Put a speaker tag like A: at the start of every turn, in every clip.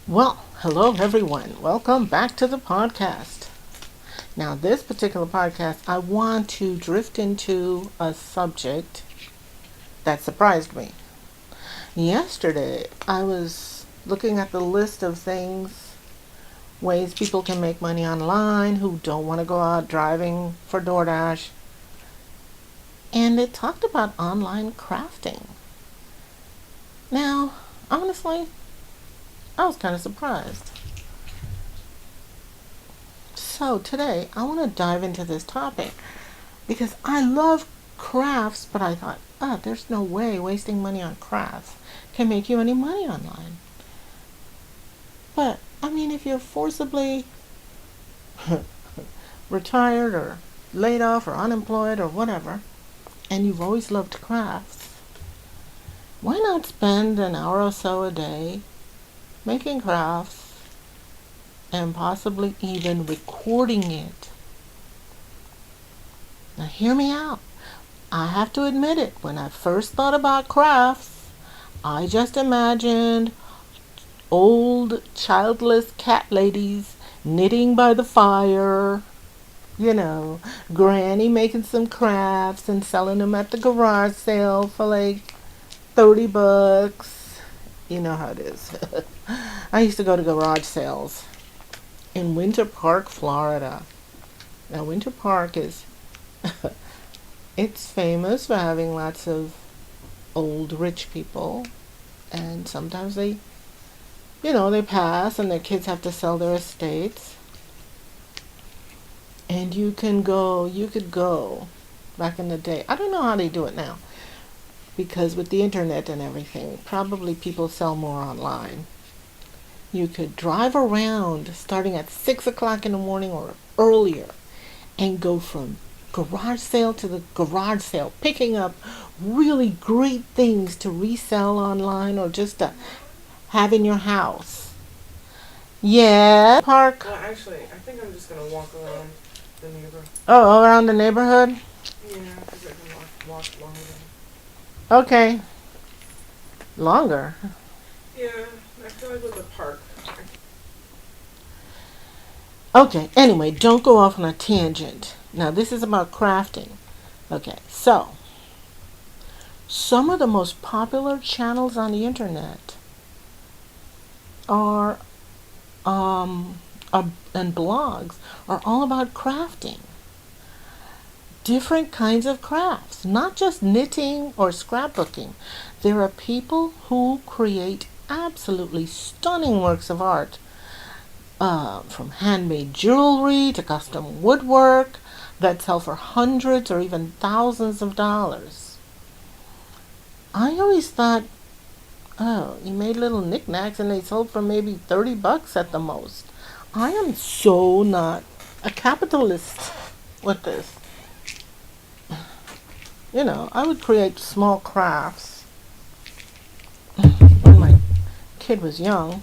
A: Well, hello everyone. Welcome back to the podcast. Now, this particular podcast, I want to drift into a subject that surprised me. Yesterday, I was looking at the list of things, ways people can make money online who don't want to go out driving for DoorDash, and it talked about online crafting. Now, honestly, I was kind of surprised. So, today, I want to dive into this topic because I love crafts, but I thought, there's no way wasting money on crafts can make you any money online. But, I mean, if you're forcibly retired or laid off or unemployed or whatever, and you've always loved crafts, why not spend an hour or so a day making crafts and possibly even recording it? Now, hear me out. I have to admit it, when I first thought about crafts, I just imagined old childless cat ladies knitting by the fire, granny making some crafts and selling them at the garage sale for like $30. You know how it is. I used to go to garage sales in Winter Park, Florida. Now, Winter Park is it's famous for having lots of old rich people, and sometimes they pass and their kids have to sell their estates. And you could go back in the day. I don't know how they do it now because with the internet and everything, probably people sell more online. You could drive around starting at 6 o'clock in the morning or earlier and go from garage sale to the garage sale, picking up really great things to resell online or just to have in your house. Yeah, park.
B: Well, actually, I think I'm just gonna walk around the neighborhood.
A: Oh, around the neighborhood?
B: Yeah, because I can walk longer.
A: Okay. Longer.
B: Yeah, I feel like with the park.
A: Okay, anyway, don't go off on a tangent. Now, this is about crafting. Okay, so some of the most popular channels on the internet are, um, and blogs are all about crafting. Different kinds of crafts, not just knitting or scrapbooking. There are people who create absolutely stunning works of art, from handmade jewelry to custom woodwork that sell for hundreds or even thousands of dollars. I always thought, oh, you made little knickknacks and they sold for maybe $30 at the most. I am so not a capitalist with this. I would create small crafts. When my kid was young,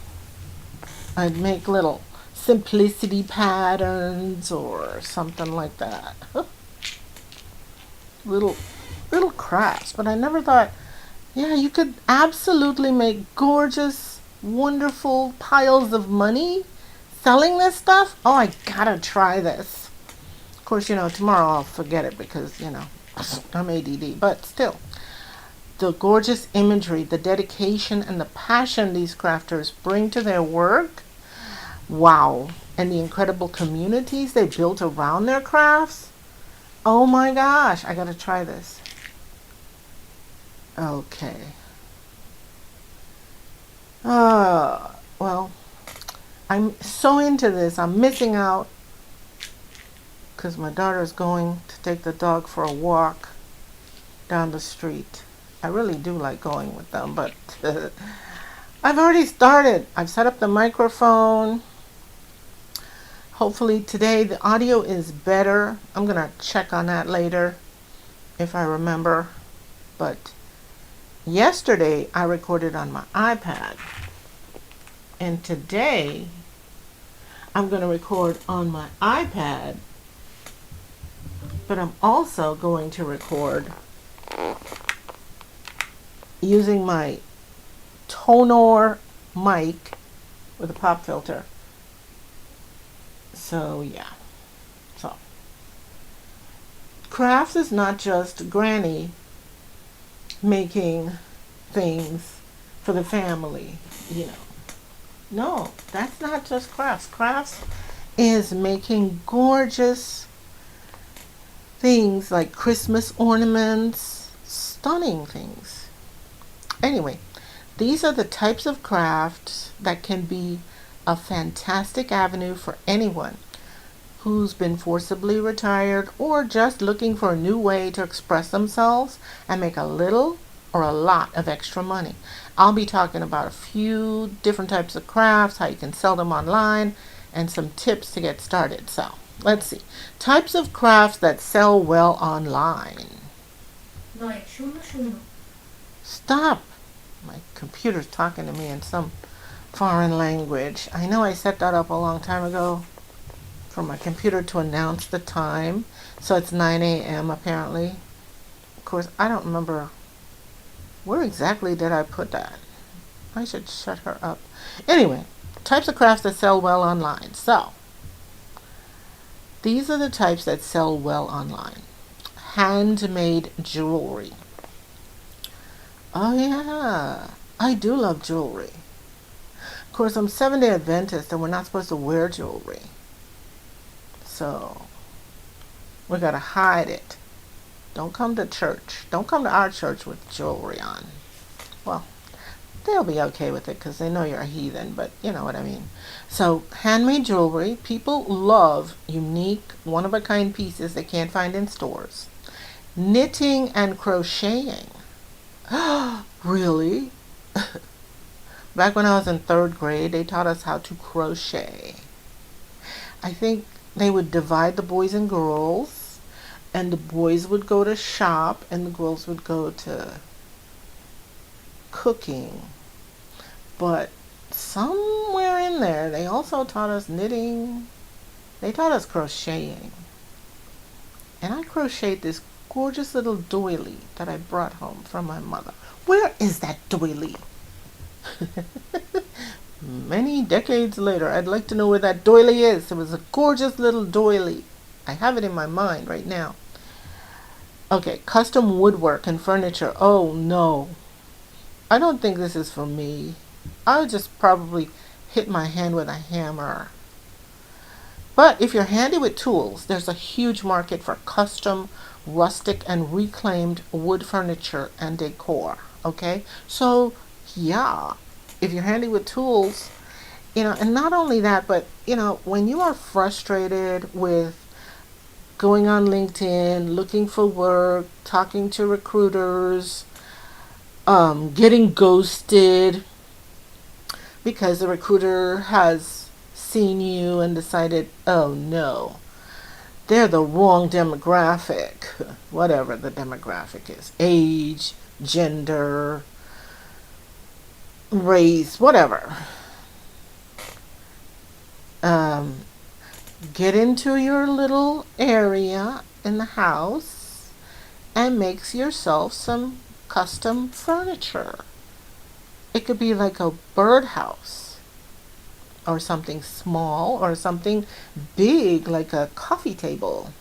A: I'd make little simplicity patterns or something like that. little little crafts, but I never thought, yeah, you could absolutely make gorgeous, wonderful piles of money selling this stuff. Oh, I gotta try this. Of course, tomorrow I'll forget it because, I'm ADD, but still. The gorgeous imagery, the dedication, and the passion these crafters bring to their work. Wow. And the incredible communities they built around their crafts. Oh my gosh, I gotta try this. Okay. Well, I'm so into this. I'm missing out because my daughter's going to take the dog for a walk down the street. I really do like going with them, but I've already started. I've set up the microphone. Hopefully today the audio is better. I'm going to check on that later if I remember. But yesterday I recorded on my iPad. And today I'm going to record on my iPad. But I'm also going to record using my Tonor mic with a pop filter. So yeah. So crafts is not just granny making things for the family, you know. No, that's not just crafts. Crafts is making gorgeous things like Christmas ornaments, stunning things. Anyway, these are the types of crafts that can be a fantastic avenue for anyone who's been forcibly retired or just looking for a new way to express themselves and make a little or a lot of extra money. I'll be talking about a few different types of crafts, how you can sell them online, and some tips to get started. So, let's see. Types of crafts that sell well online. Stop! My computer's talking to me in some foreign language. I know I set that up a long time ago for my computer to announce the time. So it's 9 a.m. apparently. Of course, I don't remember where exactly did I put that. I should shut her up. Anyway, types of crafts that sell well online. So, these are the types that sell well online. Handmade jewelry. Oh yeah, I do love jewelry. Of course, I'm Seventh-day Adventist and we're not supposed to wear jewelry. So, we gotta hide it. Don't come to church. Don't come to our church with jewelry on. Well, they'll be okay with it because they know you're a heathen, but you know what I mean. So, handmade jewelry. People love unique, one-of-a-kind pieces they can't find in stores. Knitting and crocheting. Really? Back when I was in 3rd grade, they taught us how to crochet. I think they would divide the boys and girls, and the boys would go to shop and the girls would go to cooking. But somewhere in there, they also taught us knitting. They taught us crocheting. And I crocheted this gorgeous little doily that I brought home from my mother. Where is that doily? Many decades later, I'd like to know where that doily is. It was a gorgeous little doily. I have it in my mind right now. Okay, custom woodwork and furniture. Oh no. I don't think this is for me. I would just probably hit my hand with a hammer. But if you're handy with tools, there's a huge market for custom, rustic, and reclaimed wood furniture and decor. Okay? So, yeah, if you're handy with tools, you know, and not only that, but, you know, when you are frustrated with going on LinkedIn, looking for work, talking to recruiters, getting ghosted because the recruiter has seen you and decided, oh no, they're the wrong demographic, whatever the demographic is, age, gender, race, whatever. Get into your little area in the house and makes yourself some custom furniture. It could be like a birdhouse or something small or something big like a coffee table.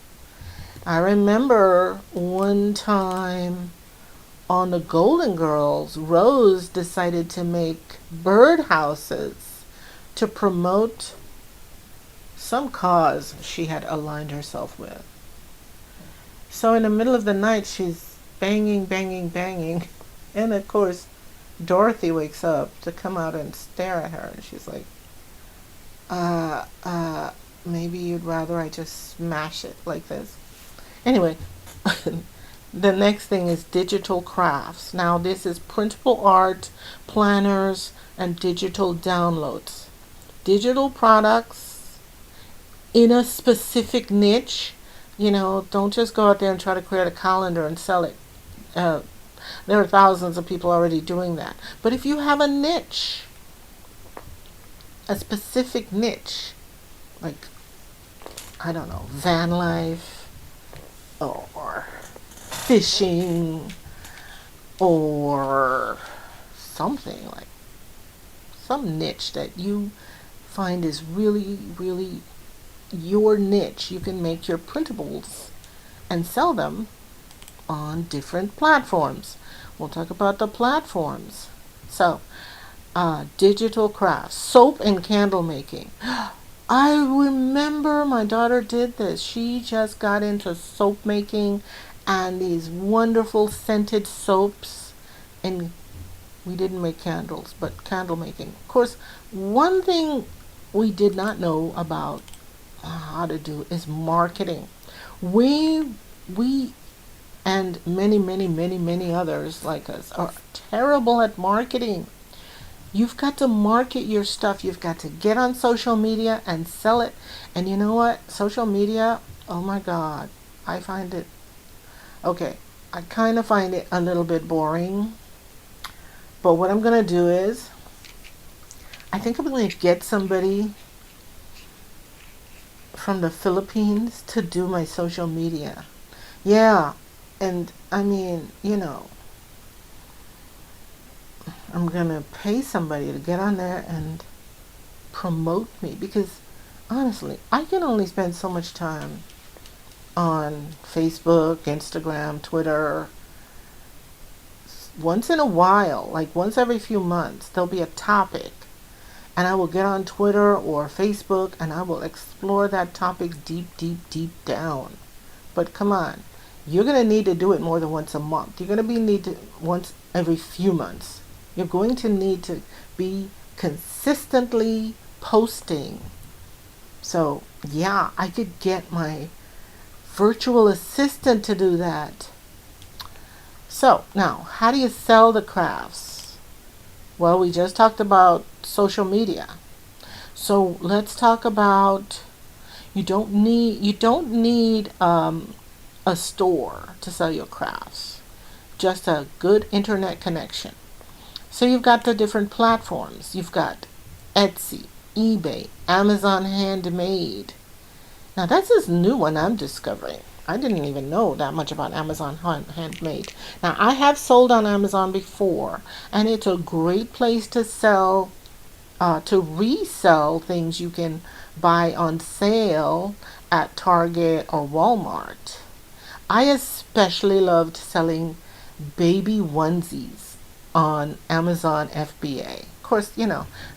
A: I remember one time on the Golden Girls, Rose decided to make birdhouses to promote some cause she had aligned herself with. So in the middle of the night, she's banging, banging, banging. And of course, Dorothy wakes up to come out and stare at her. And she's like, maybe you'd rather I just smash it like this. Anyway, the next thing is digital crafts. Now this is printable art, planners, and digital downloads. Digital products in a specific niche. You know, don't just go out there and try to create a calendar and sell it. There are thousands of people already doing that. But if you have a niche, a specific niche, like, I don't know, van life, or fishing, or something like some niche that you find is really, really your niche. You can make your printables and sell them on different platforms. We'll talk about the platforms. So, digital crafts, soap and candle making. I remember my daughter did this. She just got into soap making and these wonderful scented soaps. And we didn't make candles, but candle making. Of course, one thing we did not know about how to do is marketing. We and many others like us are terrible at marketing. You've got to market your stuff. You've got to get on social media and sell it. And you know what? Social media, oh my God, I find it, okay, I kind of find it a little bit boring. But what I'm going to do is, I think I'm going to get somebody from the Philippines to do my social media. Yeah, and I mean, I'm going to pay somebody to get on there and promote me because honestly, I can only spend so much time on Facebook, Instagram, Twitter. Once in a while, like once every few months, there'll be a topic and I will get on Twitter or Facebook and I will explore that topic deep down. But come on, you're going to need to do it more than once a month. You're going to need to once every few months. You're going to need to be consistently posting. So yeah, I could get my virtual assistant to do that. So now, how do you sell the crafts? Well, we just talked about social media. So let's talk about you don't need a store to sell your crafts. Just a good internet connection. So you've got the different platforms. You've got Etsy, eBay, Amazon Handmade. Now that's this new one I'm discovering. I didn't even know that much about Amazon Handmade. Now I have sold on Amazon before, and it's a great place to sell, to resell things you can buy on sale at Target or Walmart. I especially loved selling baby onesies on Amazon FBA. Of course,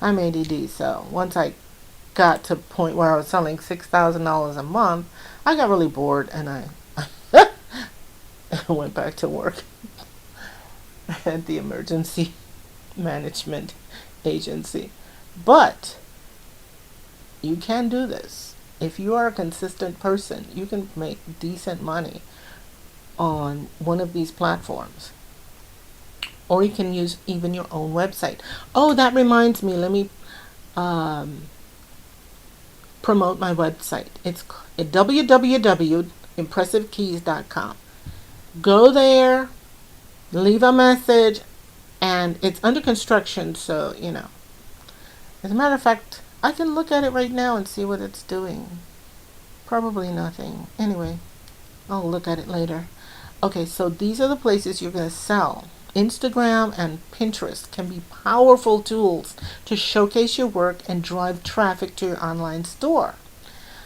A: I'm ADD, so once I got to a point where I was selling $6,000 a month, I got really bored and I went back to work at the emergency management agency. But you can do this. If you are a consistent person, you can make decent money on one of these platforms. Or you can use even your own website. Oh, that reminds me, let me promote my website. It's www.impressivekeys.com. Go there, leave a message, and it's under construction, so As a matter of fact, I can look at it right now and see what it's doing. Probably nothing. Anyway, I'll look at it later. Okay, so these are the places you're going to sell. Instagram and Pinterest can be powerful tools to showcase your work and drive traffic to your online store.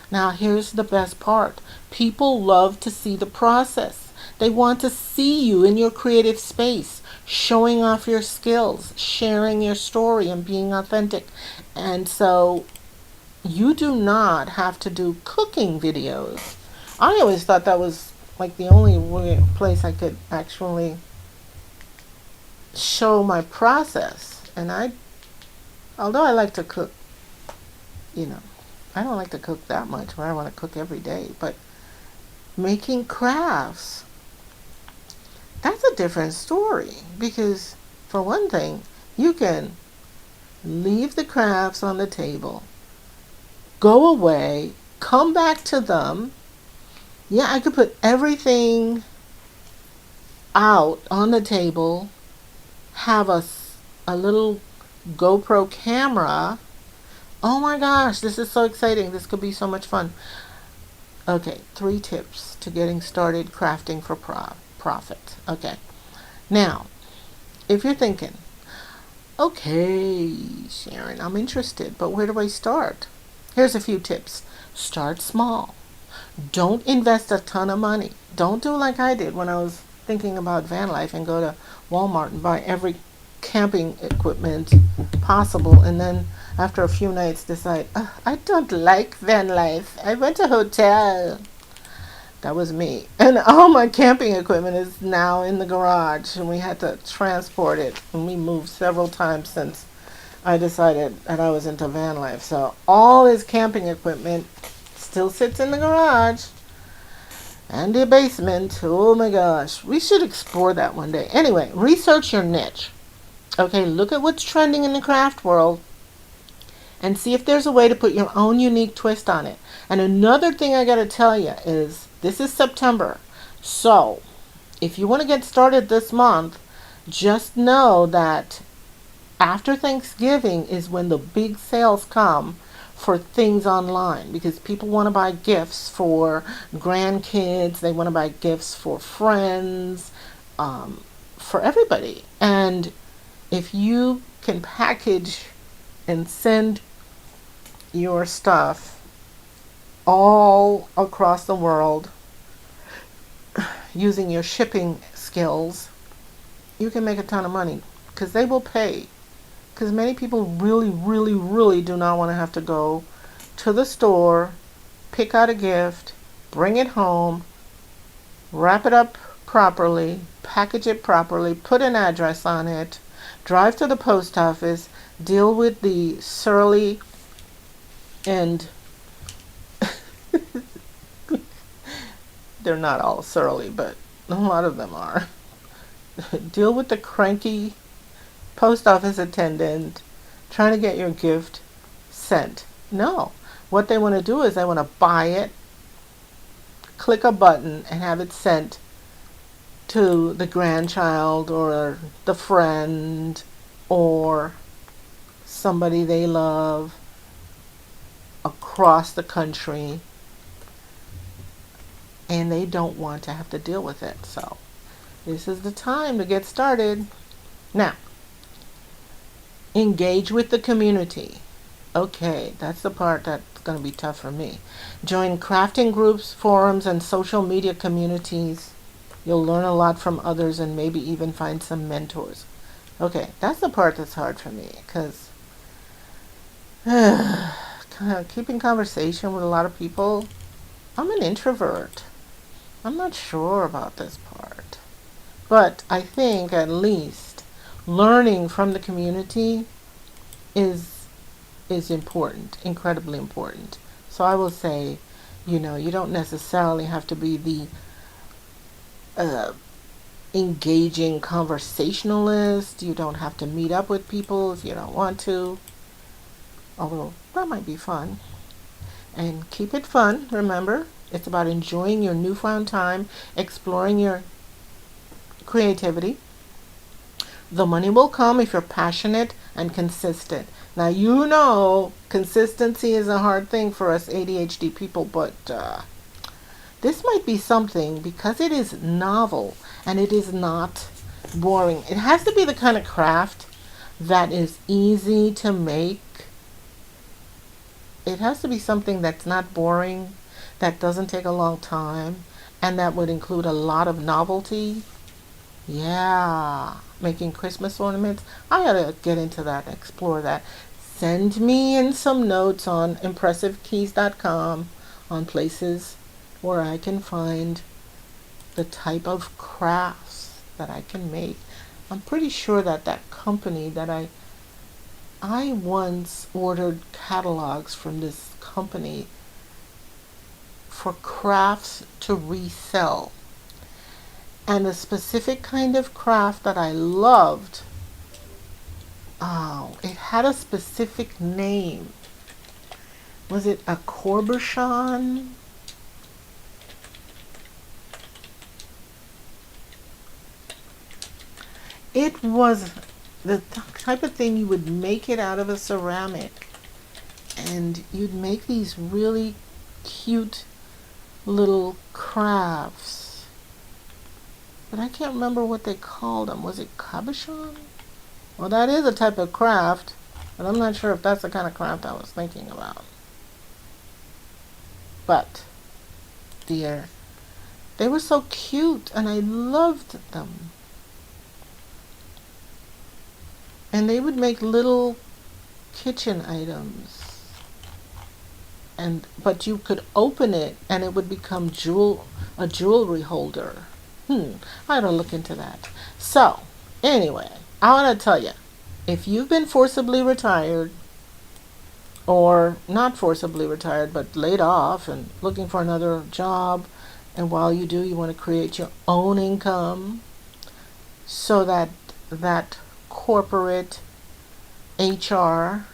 A: Now, here's the best part. People love to see the process. They want to see you in your creative space, showing off your skills, sharing your story, and being authentic. And so you do not have to do cooking videos. I always thought that was like the only place I could actually show my process. And although I like to cook, I don't like to cook that much where I want to cook every day, but making crafts, that's a different story because for one thing, you can leave the crafts on the table, go away, come back to them. Yeah, I could put everything out on the table, have a little GoPro camera. Oh my gosh, this is so exciting. This could be so much fun. Okay, 3 tips to getting started crafting for profit. Okay, now, if you're thinking, Okay, Sharon, I'm interested, but where do I start? Here's a few tips. Start small. Don't invest a ton of money. Don't do like I did when I was thinking about van life and go to Walmart and buy every camping equipment possible, and then after a few nights decide, I don't like van life. I want a hotel. That was me. And all my camping equipment is now in the garage, and we had to transport it. And we moved several times since I decided that I was into van life. So all his camping equipment still sits in the garage and the basement. Oh my gosh. We should explore that one day. Anyway, research your niche. Okay, look at what's trending in the craft world and see if there's a way to put your own unique twist on it. And another thing I got to tell you is this is September. So, if you want to get started this month, just know that after Thanksgiving is when the big sales come for things online, because people want to buy gifts for grandkids, they want to buy gifts for friends, for everybody. And if you can package and send your stuff all across the world using your shipping skills, you can make a ton of money because they will pay. Because many people really, really, really do not want to have to go to the store, pick out a gift, bring it home, wrap it up properly, package it properly, put an address on it, drive to the post office, deal with the surly and they're not all surly, but a lot of them are. Deal with the cranky post office attendant trying to get your gift sent. No. What they want to do is they want to buy it, click a button, and have it sent to the grandchild or the friend or somebody they love across the country, and they don't want to have to deal with it. So this is the time to get started. Now, engage with the community. Okay, that's the part that's going to be tough for me. Join crafting groups, forums, and social media communities. You'll learn a lot from others and maybe even find some mentors. Okay, that's the part that's hard for me because keeping conversation with a lot of people. I'm an introvert. I'm not sure about this part. But I think at least learning from the community is important, incredibly important. So I will say, you don't necessarily have to be the engaging conversationalist. You don't have to meet up with people if you don't want to, although that might be fun. And keep it fun, remember. It's about enjoying your newfound time, exploring your creativity. The money will come if you're passionate and consistent. Now, consistency is a hard thing for us ADHD people, but this might be something because it is novel and it is not boring. It has to be the kind of craft that is easy to make. It has to be something that's not boring, that doesn't take a long time, and that would include a lot of novelty. Yeah, making Christmas ornaments. I gotta get into that, explore that. Send me in some notes on impressivekeys.com on places where I can find the type of crafts that I can make. I'm pretty sure that company that I once ordered catalogs from this company for crafts to resell. And a specific kind of craft that I loved, it had a specific name. Was it a corbuchon? It was the type of thing you would make it out of a ceramic. And you'd make these really cute little crafts. But I can't remember what they called them. Was it cabochon? Well, that is a type of craft, but I'm not sure if that's the kind of craft I was thinking about. But, dear, they were so cute and I loved them. And they would make little kitchen items. But you could open it and it would become a jewelry holder. I ought to look into that. So, anyway, I want to tell you, if you've been forcibly retired, or not forcibly retired, but laid off and looking for another job, and while you do, you want to create your own income so that that corporate HR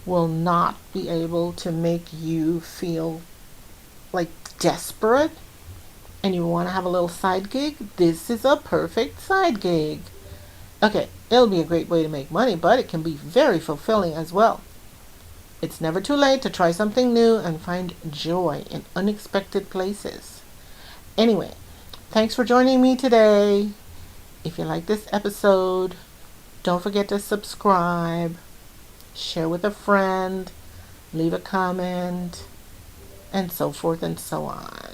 A: will not be able to make you feel like desperate, and you want to have a little side gig, this is a perfect side gig. Okay, it'll be a great way to make money, but it can be very fulfilling as well. It's never too late to try something new and find joy in unexpected places. Anyway, thanks for joining me today. If you like this episode, don't forget to subscribe, share with a friend, leave a comment, and so forth and so on.